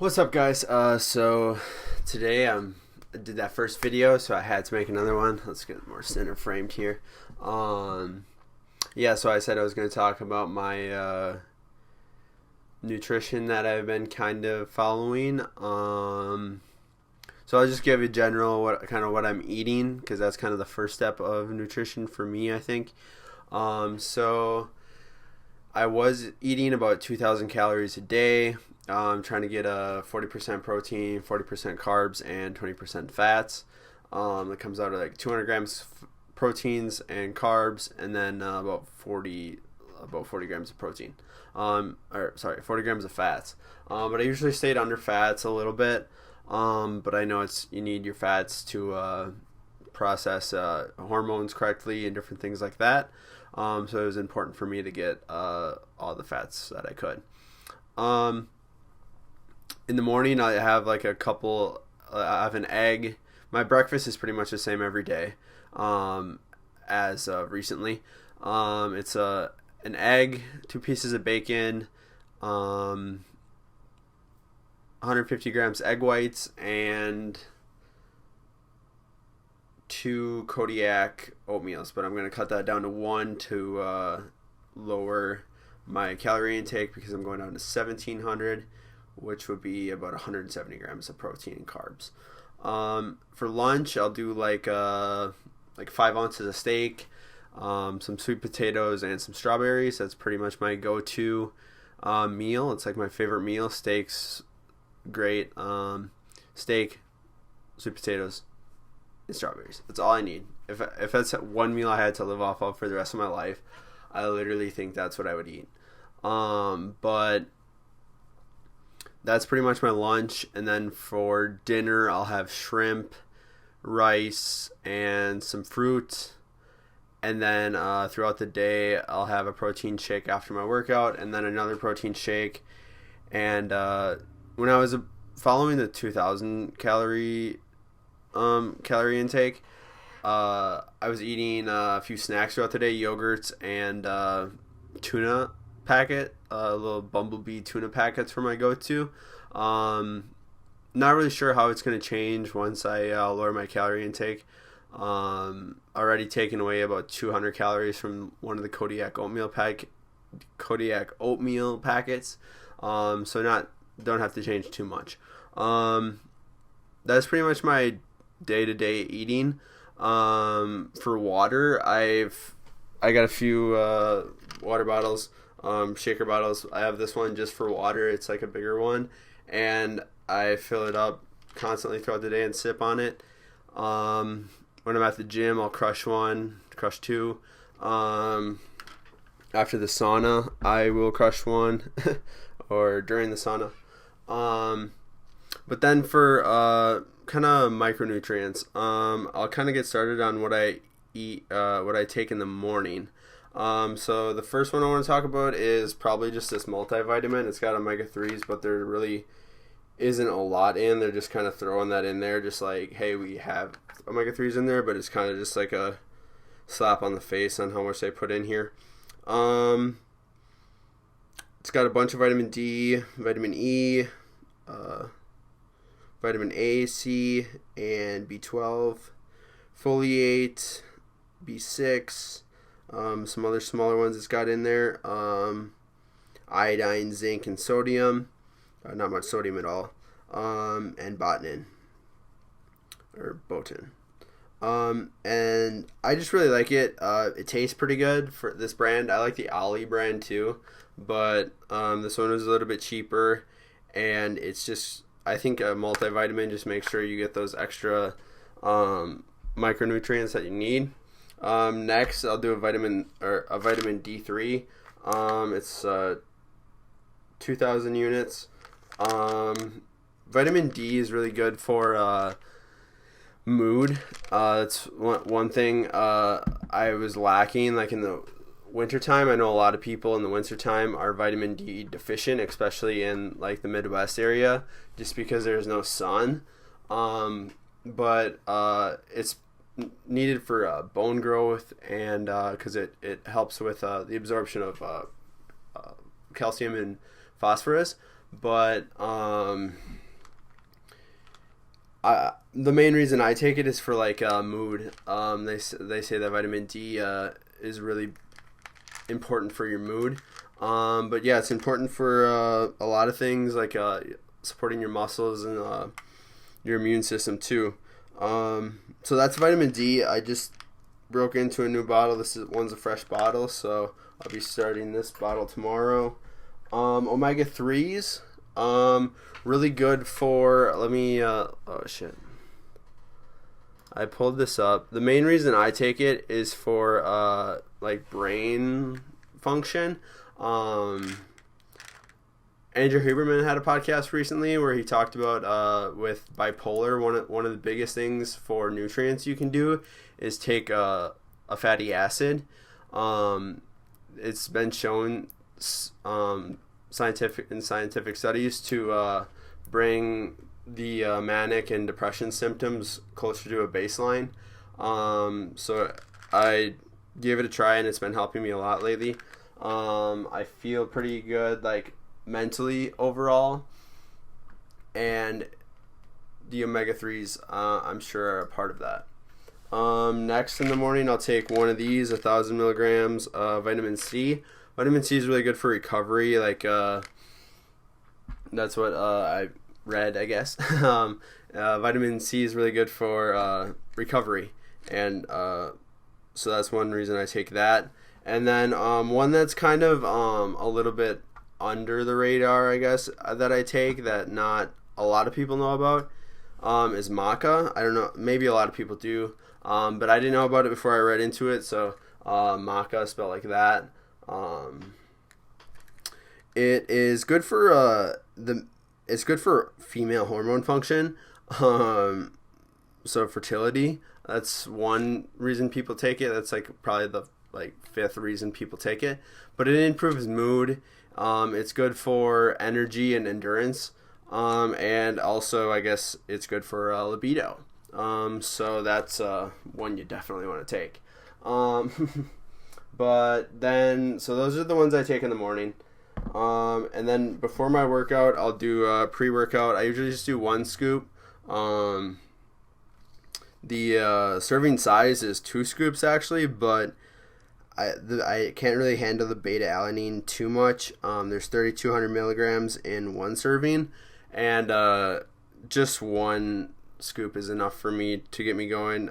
What's up, guys? So today I did that first video, so I had to make another one. Let's get more center framed here. Yeah, so I said I was going to talk about my nutrition that I've been kind of following. So I'll just give you general what I'm eating, because that's kind of the first step of nutrition for me, I think. So I was eating about 2,000 calories a day. I'm trying to get a 40% protein, 40% carbs, and 20% fats. It comes out of like 200 grams proteins and carbs, and then about 40 grams of protein. 40 grams of fats. But I usually stayed under fats a little bit. But I know you need your fats to process hormones correctly and different things like that. So it was important for me to get all the fats that I could. In the morning, I have like I have an egg. My breakfast is pretty much the same every day, as recently. It's an egg, 2 pieces of bacon, 150 grams egg whites, and 2 Kodiak oatmeals. But I'm going to cut that down to 1 to lower my calorie intake, because I'm going down to 1,700, which would be about 170 grams of protein and carbs. For lunch, I'll do like 5 ounces of steak, some sweet potatoes, and some strawberries. That's pretty much my go-to meal. It's like my favorite meal. Steak's great. Steak, sweet potatoes, and strawberries. That's all I need. If that's one meal I had to live off of for the rest of my life, I literally think that's what I would eat. But that's pretty much my lunch. And then for dinner, I'll have shrimp, rice, and some fruit. And then throughout the day, I'll have a protein shake after my workout, and then another protein shake. And when I was following the 2,000 calorie intake, I was eating a few snacks throughout the day: yogurts and tuna packet, little Bumblebee tuna packets for my go-to. Not really sure how it's going to change once I lower my calorie intake. Already taken away about 200 calories from one of the Kodiak oatmeal packets. So don't have to change too much. That's pretty much my day-to-day eating. For water, I got a few water bottles, shaker bottles. I have this one just for water. It's like a bigger one, and I fill it up constantly throughout the day and sip on it. When I'm at the gym, I'll crush 2. After the sauna, I will crush 1, or during the sauna. But then for kind of micronutrients, I'll kind of get started on what I eat, what I take in the morning. So the first one I want to talk about is probably just this multivitamin. It's got omega-3s, but there really isn't a lot in. They're just kind of throwing that in there, just like, hey, we have omega-3s in there, but it's kind of just like a slap on the face on how much they put in here. It's got a bunch of vitamin D, vitamin E, vitamin A, C, and B12, foliate, B6, some other smaller ones it's got in there, iodine, zinc, and sodium, not much sodium at all, and botanine, or botan. And I just really like it. It tastes pretty good for this brand. I like the Ollie brand too, but this one is a little bit cheaper, and it's just, I think a multivitamin just makes sure you get those extra micronutrients that you need. Next, I'll do a vitamin D3. It's 2,000 units. Vitamin D is really good for mood. It's one thing I was lacking, like in the wintertime. I know a lot of people in the wintertime are vitamin D deficient, especially in like the Midwest area, just because there's no sun. But it's needed for bone growth, and because it helps with the absorption of calcium and phosphorus. but the main reason I take it is for like mood. They say that vitamin D is really important for your mood. But yeah, it's important for a lot of things, like supporting your muscles and your immune system too. So that's vitamin D. I just broke into a new bottle. One's a fresh bottle, so I'll be starting this bottle tomorrow. Omega 3s, really good for, oh shit. I pulled this up. The main reason I take it is for like brain function. Andrew Huberman had a podcast recently where he talked about with bipolar, one of the biggest things for nutrients you can do is take a fatty acid. It's been shown scientific studies to bring the manic and depression symptoms closer to a baseline. So I gave it a try and it's been helping me a lot lately. I feel pretty good, like mentally overall, and the omega 3s I'm sure are a part of that. Next in the morning I'll take one of these, 1,000 milligrams of vitamin C. Vitamin C is really good for recovery, like that's what I read, I guess. Vitamin C is really good for recovery, and so that's one reason I take that. And then one that's kind of a little bit under the radar, I guess, that I take that not a lot of people know about is maca. I don't know, maybe a lot of people do, but I didn't know about it before I read into it. So maca, spelled like that. It is good for it's good for female hormone function. So fertility. That's one reason people take it. That's like probably the fifth reason people take it. But it improves mood. It's good for energy and endurance. And also, I guess it's good for libido. So that's one you definitely want to take. But then, so those are the ones I take in the morning. And then before my workout, I'll do a pre-workout. I usually just do one scoop. The serving size is 2 scoops actually, but I can't really handle the beta-alanine too much. There's 3,200 milligrams in one serving, and just one scoop is enough for me to get me going.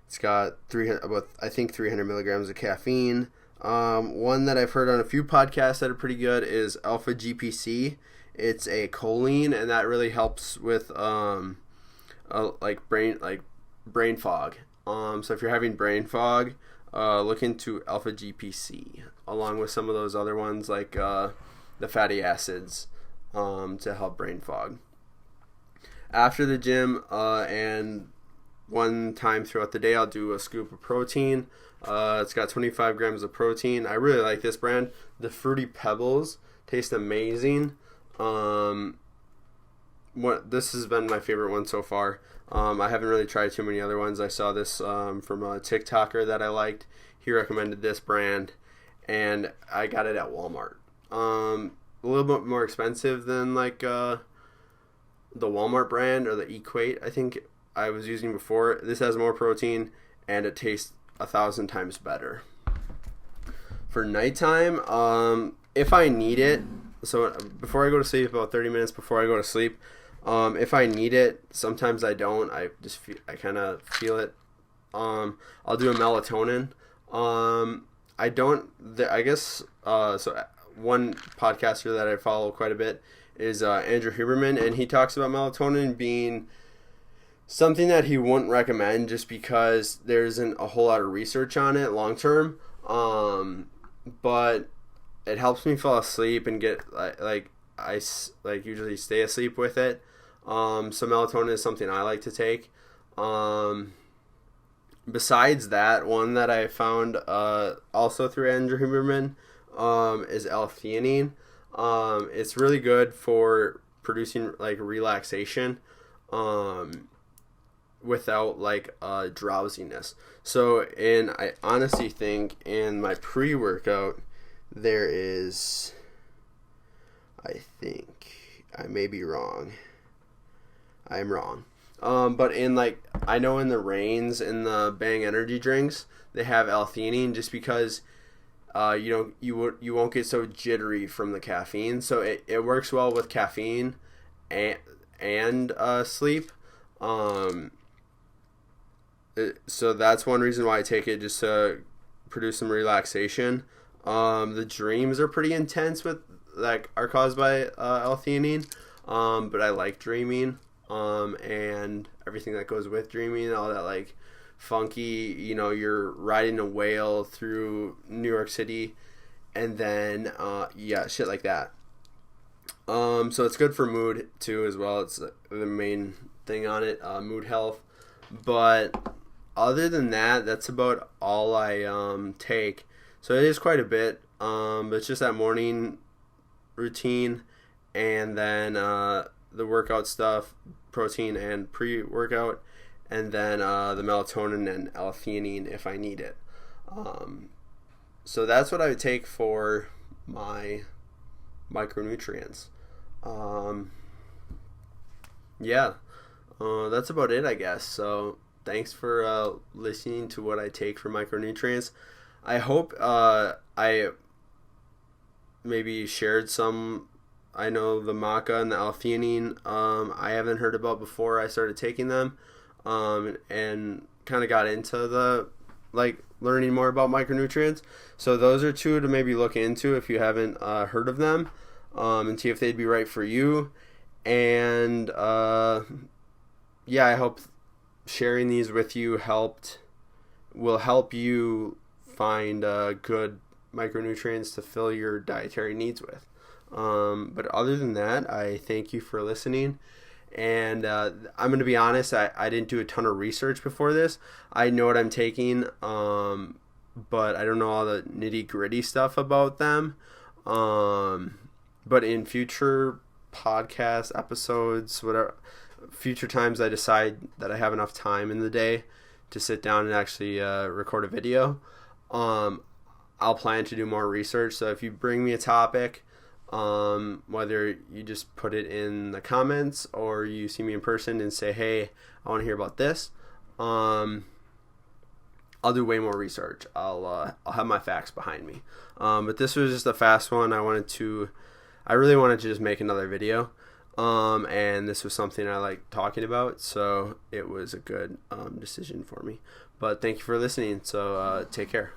It's got 300 milligrams of caffeine. One that I've heard on a few podcasts that are pretty good is Alpha GPC. It's a choline, and that really helps with brain fog. So if you're having brain fog, look into Alpha GPC along with some of those other ones like the fatty acids to help brain fog. After the gym and one time throughout the day, I'll do a scoop of protein. It's got 25 grams of protein. I really like this brand. The Fruity Pebbles taste amazing. This has been my favorite one so far. I haven't really tried too many other ones. I saw this from a TikToker that I liked. He recommended this brand, and I got it at Walmart. A little bit more expensive than like the Walmart brand or the Equate, I think I was using before. This has more protein, and it tastes 1,000 times better. For nighttime, if I need it, so before I go to sleep, about 30 minutes before I go to sleep, if I need it, sometimes I don't. I kind of feel it. I'll do a melatonin. I don't. I guess. So one podcaster that I follow quite a bit is Andrew Huberman, and he talks about melatonin being something that he wouldn't recommend just because there isn't a whole lot of research on it long term. But it helps me fall asleep and get I usually stay asleep with it. So melatonin is something I like to take. Besides that, one that I found also through Andrew Huberman is L-theanine. It's really good for producing like relaxation without like drowsiness. So I honestly think in my pre-workout there is, I think I may be wrong. I'm wrong. But in like, I know in the Reigns and the Bang energy drinks, they have L-theanine just because you won't get so jittery from the caffeine. So it works well with caffeine and sleep. So that's one reason why I take it, just to produce some relaxation. The dreams are pretty intense are caused by L-theanine. But I like dreaming. And everything that goes with dreaming, all that like funky, you're riding a whale through New York City, and then shit like that. So it's good for mood too as well. It's the main thing on it, mood health. But other than that, that's about all I take. So it is quite a bit. But it's just that morning routine, and then the workout stuff, protein and pre-workout, and then the melatonin and L-theanine if I need it. So that's what I would take for my micronutrients. That's about it, I guess. So thanks for listening to what I take for micronutrients. I hope I maybe shared some. I know the maca and the L-theanine I haven't heard about before I started taking them, and kind of got into the learning more about micronutrients. So those are two to maybe look into if you haven't heard of them, and see if they'd be right for you. And I hope sharing these with you will help you find good micronutrients to fill your dietary needs with. But other than that, I thank you for listening. And I'm going to be honest, I didn't do a ton of research before this. I know what I'm taking, but I don't know all the nitty-gritty stuff about them. But in future podcast episodes, whatever, future times I decide that I have enough time in the day to sit down and actually record a video, I'll plan to do more research. So if you bring me a topic, whether you just put it in the comments or you see me in person and say, hey, I want to hear about this, I'll do way more research. I'll have my facts behind me. But this was just a fast one. I really wanted to just make another video. And this was something I like talking about, so it was a good decision for me. But thank you for listening. So take care.